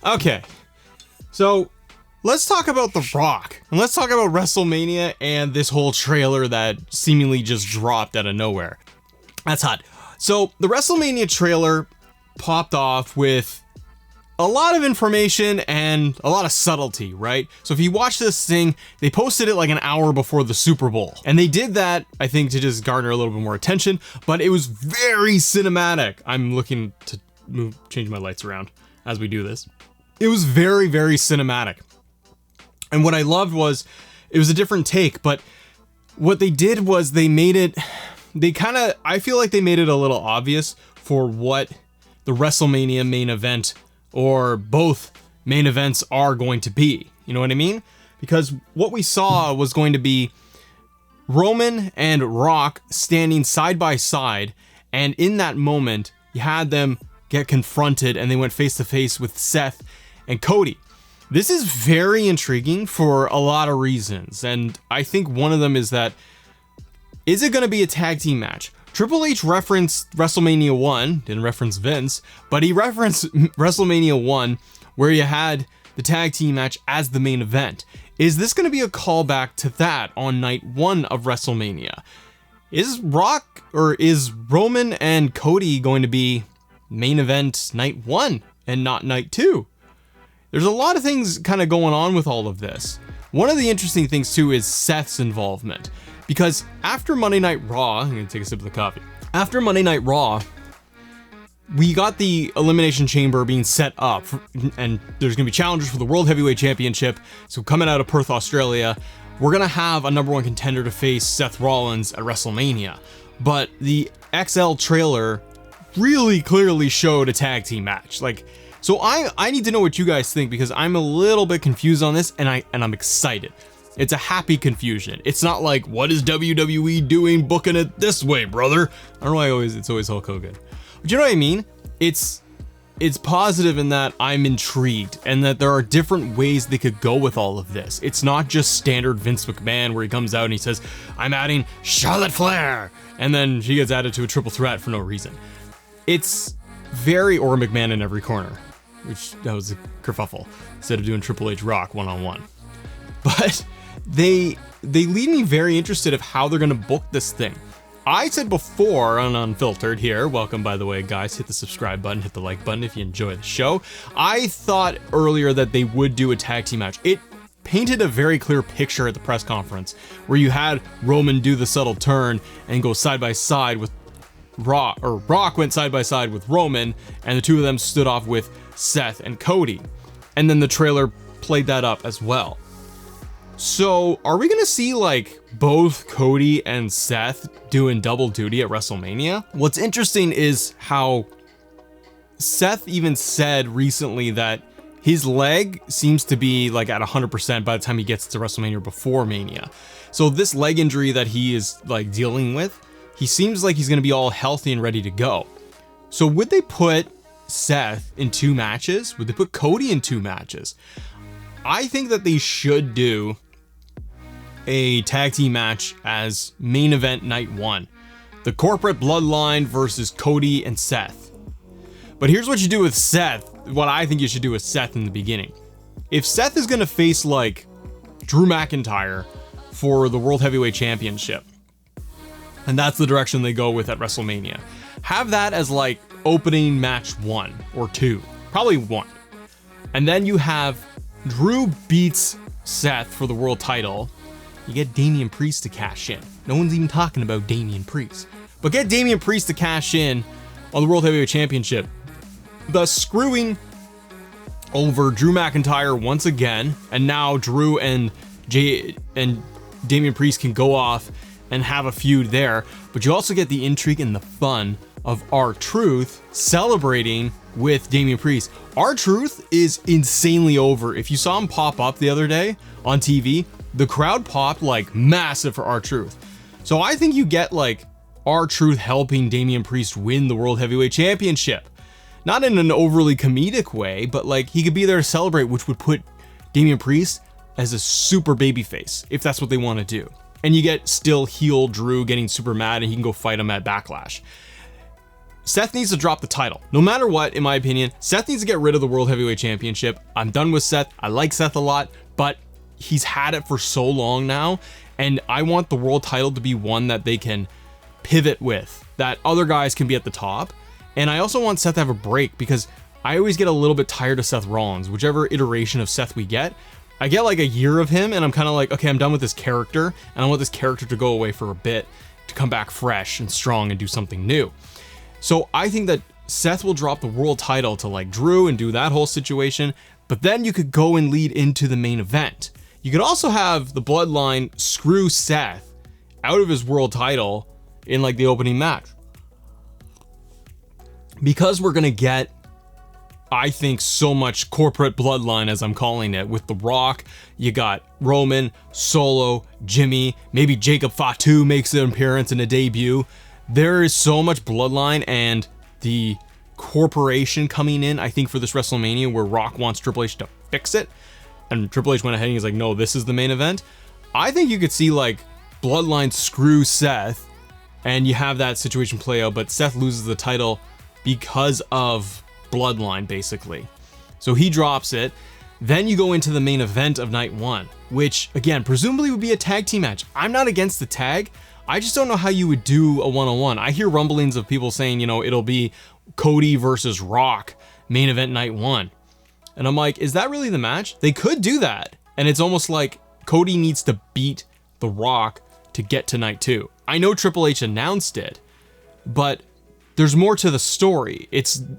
Okay, so let's talk about The Rock, and let's talk about WrestleMania and this whole trailer that seemingly just dropped out of nowhere. That's hot. So the WrestleMania trailer popped off with a lot of information and a lot of subtlety, right? So if you watch this thing, they posted it like an hour before the Super Bowl. And they did that, I think, to just garner a little bit more attention, but it was very cinematic. I'm looking to change my lights around as we do this. It was very, very cinematic. And what I loved was it was a different take, but what they did was they made it, I feel like they made it a little obvious for what the WrestleMania main event or both main events are going to be. You know what I mean? Because what we saw was going to be Roman and Rock standing side by side, and in that moment, you had them get confronted and they went face to face with Seth and Cody. This is very intriguing for a lot of reasons, and I think one of them is that, is it going to be a tag team match? Triple H referenced WrestleMania 1, didn't reference Vince, but he referenced WrestleMania 1 where you had the tag team match as the main event. Is this going to be a callback to that on night 1 of WrestleMania? Is Roman and Cody going to be main event night 1 and not night 2? There's a lot of things kind of going on with all of this. One of the interesting things too is Seth's involvement, because after Monday Night Raw, I'm gonna take a sip of the coffee. After Monday Night Raw, we got the Elimination Chamber being set up, and there's gonna be challengers for the World Heavyweight Championship. So coming out of Perth, Australia, we're gonna have a #1 contender to face Seth Rollins at WrestleMania. But the XL trailer really clearly showed a tag team match. So I need to know what you guys think, because I'm a little bit confused on this, and I'm excited. It's a happy confusion. It's not like, what is WWE doing booking it this way, brother? I don't know why it's always Hulk Hogan. But you know what I mean? It's positive in that I'm intrigued, and that there are different ways they could go with all of this. It's not just standard Vince McMahon where he comes out and he says, I'm adding Charlotte Flair, and then she gets added to a triple threat for no reason. It's very, or McMahon in every corner, which that was a kerfuffle, instead of doing Triple H Rock one-on-one. But they leave me very interested of how they're gonna book this thing. I said before on Unfiltered here, welcome by the way guys, hit the subscribe button, hit the like button if you enjoy the show. I thought earlier that they would do a tag team match. It painted a very clear picture at the press conference where you had Roman do the subtle turn and go side by side with Rock went side by side with Roman, and the two of them stood off with Seth and Cody. And then the trailer played that up as well. So are we gonna see like both Cody and Seth doing double duty at WrestleMania? What's interesting is how Seth even said recently that his leg seems to be like at 100% by the time he gets to WrestleMania before Mania. So this leg injury that he is like dealing with, he seems like he's gonna be all healthy and ready to go. So would they put Seth in 2 matches? Would they put Cody in 2 matches? I think that they should do a tag team match as main event night 1. The corporate bloodline versus Cody and Seth. But here's what you do with Seth, what I think you should do with Seth in the beginning. If Seth is gonna face like Drew McIntyre for the World Heavyweight Championship, and that's the direction they go with at WrestleMania, have that as like opening match 1 or 2, probably 1. And then you have Drew beats Seth for the world title. You get Damian Priest to cash in. No one's even talking about Damian Priest. But get Damian Priest to cash in on the World Heavyweight Championship, thus screwing over Drew McIntyre once again. And now Drew and Damian Priest can go off and have a feud there. But you also get the intrigue and the fun of R-Truth celebrating with Damian Priest. R-Truth is insanely over. If you saw him pop up the other day on TV, the crowd popped like massive for R-Truth. So I think you get like R-Truth helping Damian Priest win the World Heavyweight Championship. Not in an overly comedic way, but like he could be there to celebrate, which would put Damian Priest as a super babyface, if that's what they want to do. And you get still heel Drew getting super mad and he can go fight him at Backlash. Seth needs to drop the title. No matter what, in my opinion, Seth needs to get rid of the World Heavyweight Championship. I'm done with Seth. I like Seth a lot, but he's had it for so long now, and I want the world title to be one that they can pivot with, that other guys can be at the top. And I also want Seth to have a break, because I always get a little bit tired of Seth Rollins. Whichever iteration of Seth we get, I get like a year of him and I'm kind of like, okay, I'm done with this character, and I want this character to go away for a bit to come back fresh and strong and do something new. So I think that Seth will drop the world title to like Drew and do that whole situation, but then you could go and lead into the main event. You could also have the Bloodline screw Seth out of his world title in like the opening match. Because we're gonna get, I think, so much corporate bloodline, as I'm calling it, with The Rock. You got Roman, Solo, Jimmy, maybe Jacob Fatu makes an appearance in a debut. There is so much bloodline, and the corporation coming in, I think, for this WrestleMania, where Rock wants Triple H to fix it, and Triple H went ahead and he's like, no, this is the main event. I think you could see like Bloodline screw Seth, and you have that situation play out, but Seth loses the title because of Bloodline, basically. So he drops it. Then you go into the main event of night one, which again, presumably would be a tag team match. I'm not against the tag. I just don't know how you would do a one-on-one. I hear rumblings of people saying, you know, it'll be Cody versus Rock main event night one. And I'm like, is that really the match? They could do that. And it's almost like Cody needs to beat The Rock to get to night two. I know Triple H announced it, but there's more to the story.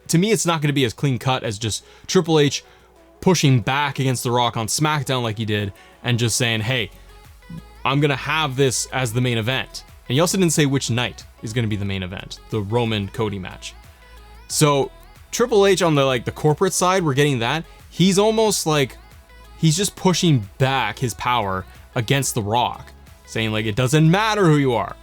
To me, it's not going to be as clean cut as just Triple H pushing back against The Rock on SmackDown like he did and just saying, hey, I'm going to have this as the main event. And he also didn't say which night is going to be the main event, the Roman Cody match. So Triple H on the corporate side, we're getting that. He's almost like, he's just pushing back his power against The Rock, saying like, it doesn't matter who you are.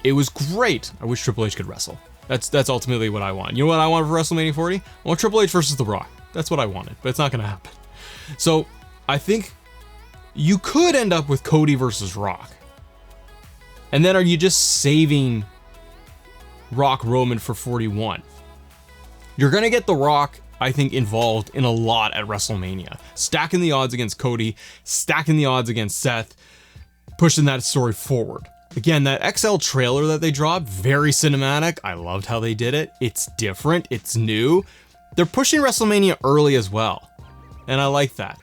It was great. I wish Triple H could wrestle. That's ultimately what I want. You know what I want for WrestleMania 40? I want Triple H versus The Rock. That's what I wanted, but it's not going to happen. So I think you could end up with Cody versus Rock. And then are you just saving Rock Roman for 41? You're going to get The Rock, I think, involved in a lot at WrestleMania. Stacking the odds against Cody, stacking the odds against Seth, pushing that story forward. Again, that XL trailer that they dropped, very cinematic. I loved how they did it. It's different, it's new. They're pushing WrestleMania early as well, and I like that.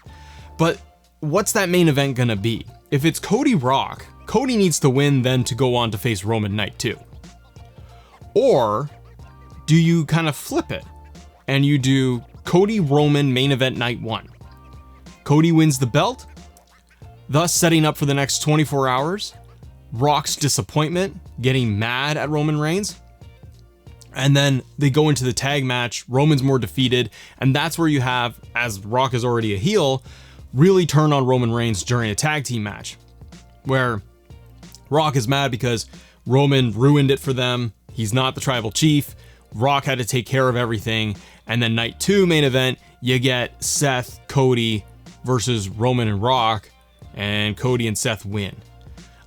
But what's that main event gonna be? If it's Cody Rock, Cody needs to win then to go on to face Roman night 2. Or do you kind of flip it and you do Cody Roman main event night 1? Cody wins the belt, thus setting up for the next 24 hours. Rock's disappointment, getting mad at Roman Reigns, and then they go into the tag match. Roman's more defeated, and that's where you have, as Rock is already a heel, really turn on Roman Reigns during a tag team match, where Rock is mad because Roman ruined it for them. He's not the tribal chief. Rock had to take care of everything, and then night 2 main event, you get Seth, Cody versus Roman and Rock, and Cody and Seth win.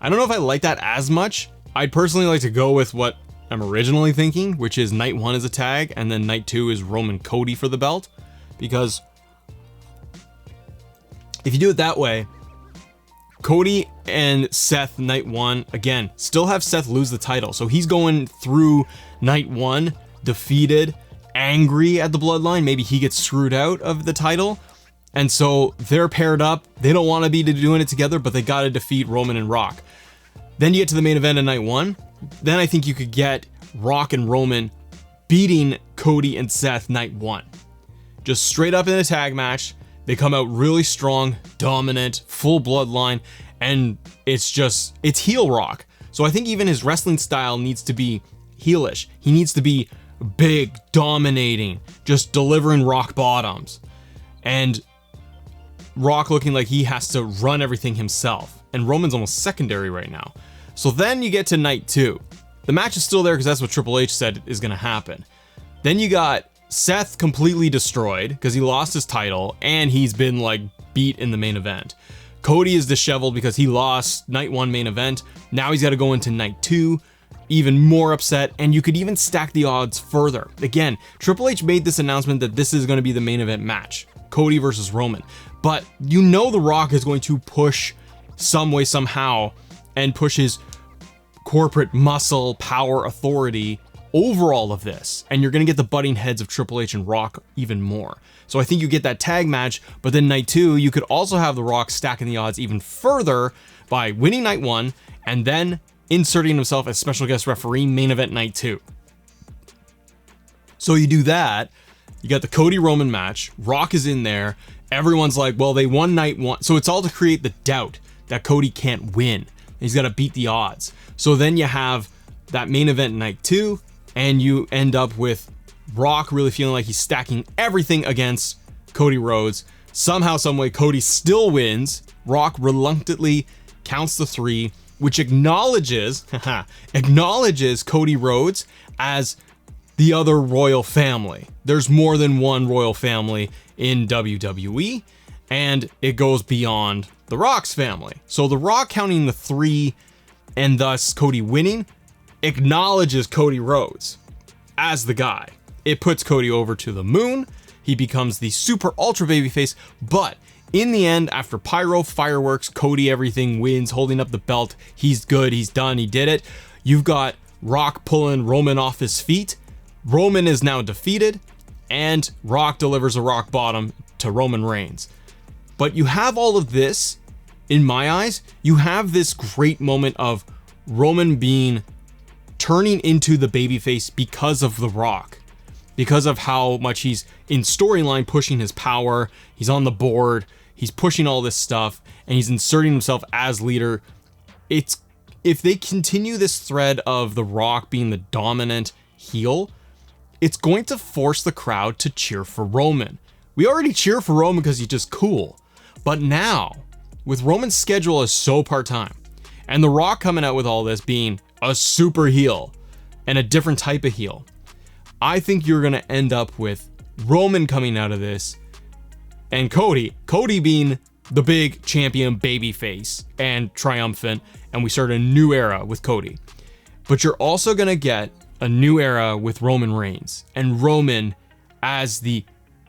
I don't know if I like that as much. I'd personally like to go with what I'm originally thinking, which is night 1 is a tag, and then night 2 is Roman Cody for the belt. Because if you do it that way, Cody and Seth night 1, again, still have Seth lose the title. So he's going through night 1, defeated, angry at the Bloodline. Maybe he gets screwed out of the title. And so they're paired up. They don't want to be doing it together, but they got to defeat Roman and Rock. Then you get to the main event of night 1. Then I think you could get Rock and Roman beating Cody and Seth night 1. Just straight up in a tag match. They come out really strong, dominant, full bloodline, and it's heel Rock. So I think even his wrestling style needs to be heelish. He needs to be big, dominating, just delivering rock bottoms. And Rock looking like he has to run everything himself. And Roman's almost secondary right now. So then you get to night 2. The match is still there because that's what Triple H said is going to happen. Then you got Seth completely destroyed because he lost his title and he's been like beat in the main event. Cody is disheveled because he lost night 1 main event. Now he's got to go into night 2 even more upset, and you could even stack the odds further. Again, Triple H made this announcement that this is going to be the main event match, Cody versus Roman. But you know The Rock is going to push some way, somehow, and push his corporate muscle, power, authority over all of this. And you're going to get the butting heads of Triple H and Rock even more. So I think you get that tag match, but then night 2, you could also have The Rock stacking the odds even further by winning night 1 and then inserting himself as special guest referee main event night 2. So you do that, you got the Cody Roman match, Rock is in there, everyone's like, well, they won night 1. So it's all to create the doubt that Cody can't win. He's got to beat the odds. So then you have that main event night 2, and you end up with Rock really feeling like he's stacking everything against Cody Rhodes. Somehow, someway, Cody still wins. Rock reluctantly counts the 3, which acknowledges Cody Rhodes as the other royal family. There's more than one royal family in WWE, and it goes beyond The Rock's family. So The Rock counting the 3 and thus Cody winning acknowledges Cody Rhodes as the guy. It puts Cody over to the moon. He becomes the super ultra babyface, but in the end, after pyro, fireworks, Cody, everything wins, holding up the belt. He's good, he's done, he did it. You've got Rock pulling Roman off his feet. Roman is now defeated, and Rock delivers a rock bottom to Roman Reigns. But you have all of this, in my eyes, you have this great moment of Roman turning into the babyface because of The Rock. Because of how much he's in storyline pushing his power, he's on the board, he's pushing all this stuff, and he's inserting himself as leader. If they continue this thread of The Rock being the dominant heel, it's going to force the crowd to cheer for Roman. We already cheer for Roman because he's just cool. But now, with Roman's schedule is so part-time, and The Rock coming out with all this being a super heel and a different type of heel, I think you're going to end up with Roman coming out of this and Cody being the big champion babyface and triumphant, and we start a new era with Cody. But you're also going to get a new era with Roman Reigns and Roman as the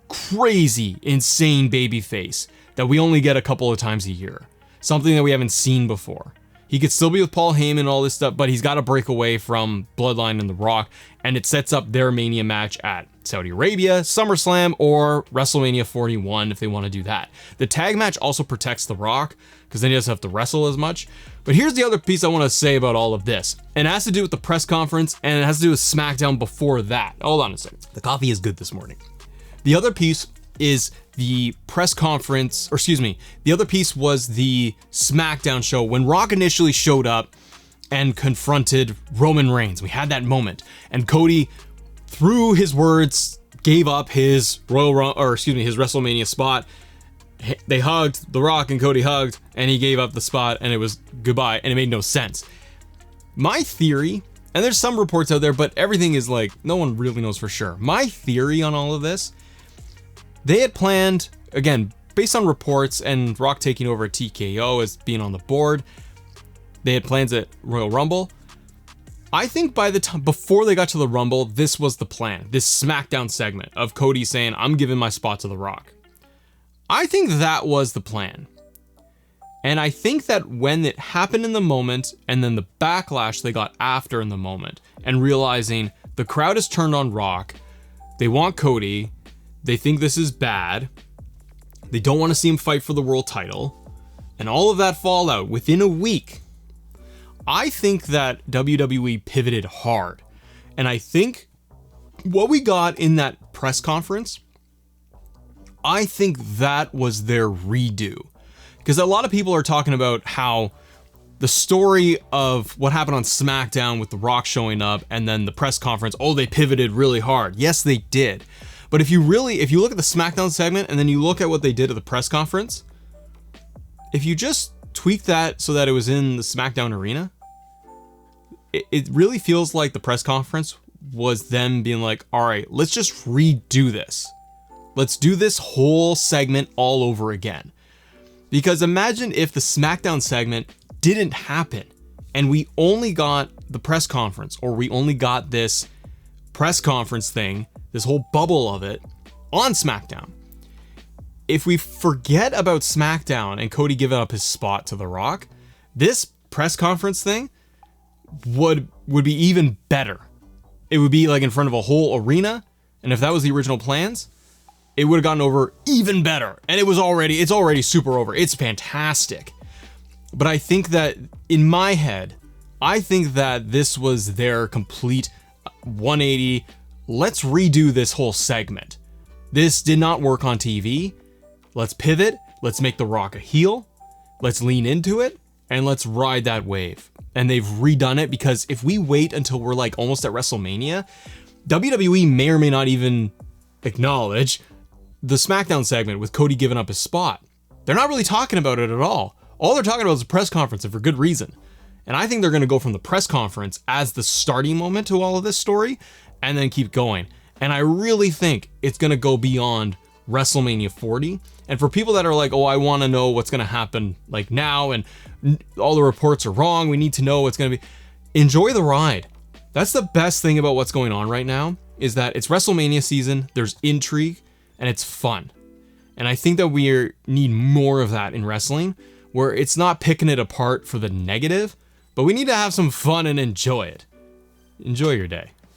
crazy, insane babyface that we only get a couple of times a year. Something that we haven't seen before. He could still be with Paul Heyman and all this stuff, but he's got to break away from Bloodline and The Rock, and it sets up their Mania match at Saudi Arabia, SummerSlam, or WrestleMania 41 if they want to do that. The tag match also protects The Rock, because then he doesn't have to wrestle as much. But here's the other piece I want to say about all of this, and it has to do with the press conference, and it has to do with SmackDown before that. Hold on a second. The coffee is good this morning. The other piece is the press conference, or excuse me, the other piece was the SmackDown show when Rock initially showed up and confronted Roman Reigns. We had that moment, and Cody, through his words, gave up his his WrestleMania spot. They hugged, The Rock and Cody hugged, and he gave up the spot, and it was goodbye, and it made no sense. My theory, and there's some reports out there, but everything is like, no one really knows for sure. My theory on all of this, they had planned, again, based on reports and Rock taking over at TKO as being on the board, they had plans at Royal Rumble. I think by the time, before they got to the Rumble, this was the plan. This SmackDown segment of Cody saying, I'm giving my spot to The Rock. I think that was the plan. And I think that when it happened in the moment, and then the backlash they got after in the moment, and realizing the crowd has turned on Rock, they want Cody, they think this is bad, they don't want to see him fight for the world title, and all of that fallout within a week, I think that WWE pivoted hard. And I think what we got in that press conference, I think that was their redo. Because a lot of people are talking about how the story of what happened on SmackDown with The Rock showing up and then the press conference, oh, they pivoted really hard. Yes, they did. But if you look at the SmackDown segment and then you look at what they did at the press conference, if you just tweak that so that it was in the SmackDown arena, it really feels like the press conference was them being like, all right, let's just redo this. Let's do this whole segment all over again. Because imagine if the SmackDown segment didn't happen and we only got the press conference, or we only got this press conference thing, this whole bubble of it, on SmackDown. If we forget about SmackDown and Cody giving up his spot to The Rock, this press conference thing would be even better. It would be like in front of a whole arena, and if that was the original plans, it would have gotten over even better. And it's already super over. It's fantastic. But I think that in my head, I think that this was their complete 180. Let's redo this whole segment. This did not work on TV. Let's pivot. Let's make The Rock a heel. Let's lean into it and let's ride that wave. And they've redone it, because if we wait until we're like almost at WrestleMania, WWE may or may not even acknowledge the SmackDown segment with Cody giving up his spot. They're not really talking about it at all. All they're talking about is a press conference, and for good reason. And I think they're going to go from the press conference as the starting moment to all of this story and then keep going. And I really think it's going to go beyond WrestleMania 40. And for people that are like, oh, I want to know what's going to happen like now, and all the reports are wrong, we need to know what's going to be. Enjoy the ride. That's the best thing about what's going on right now, is that it's WrestleMania season, there's intrigue, and it's fun. And I think that we need more of that in wrestling, where it's not picking it apart for the negative, but we need to have some fun and enjoy it. Enjoy your day.